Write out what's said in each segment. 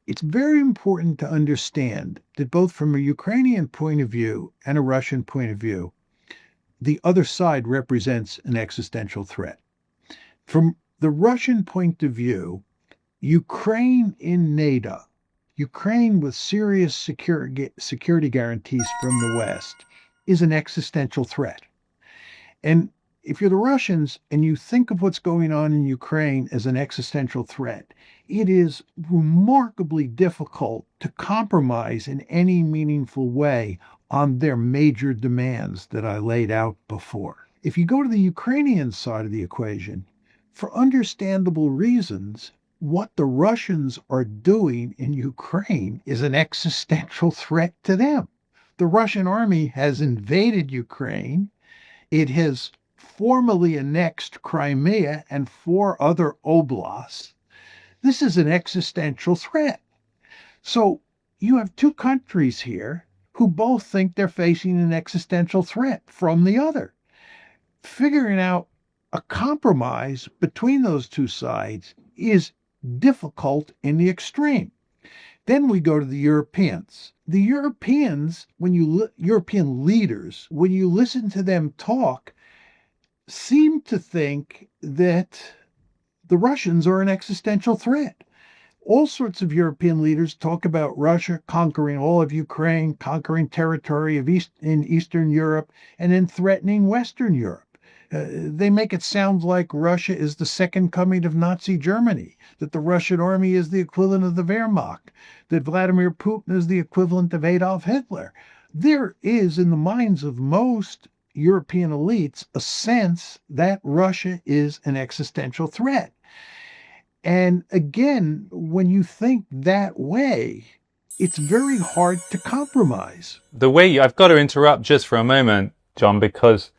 It's very important to understand that both from a Ukrainian point of view and a Russian point of view, the other side represents an existential threat. From the Russian point of view, Ukraine in NATO, Ukraine with serious security guarantees from the West, is an existential threat. And if you're the Russians and you think of what's going on in Ukraine as an existential threat, it is remarkably difficult to compromise in any meaningful way on their major demands that I laid out before. If you go to the Ukrainian side of the equation, for understandable reasons, what the Russians are doing in Ukraine is an existential threat to them. The Russian army has invaded Ukraine. It has formally annexed Crimea and 4 other oblasts. This is an existential threat. So you have two countries here who both think they're facing an existential threat from the other. Figuring out a compromise between those two sides is difficult in the extreme. Then we go to the Europeans. The Europeans, European leaders, when you listen to them talk, seem to think that the Russians are an existential threat. All sorts of European leaders talk about Russia conquering all of Ukraine, conquering territory in Eastern Europe, and then threatening Western Europe. They make it sound like Russia is the second coming of Nazi Germany, that the Russian army is the equivalent of the Wehrmacht, that Vladimir Putin is the equivalent of Adolf Hitler. There is, in the minds of most European elites, a sense that Russia is an existential threat. And again, when you think that way, it's very hard to compromise. I've got to interrupt just for a moment, John, because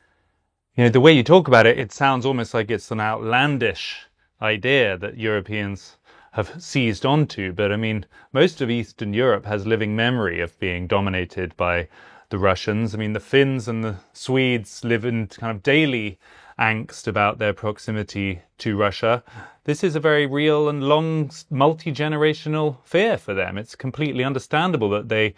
the way you talk about it, it sounds almost like it's an outlandish idea that Europeans have seized onto. But I mean, most of Eastern Europe has living memory of being dominated by the Russians. I mean, the Finns and the Swedes live in kind of daily angst about their proximity to Russia. This is a very real and long, multi-generational fear for them. It's completely understandable that they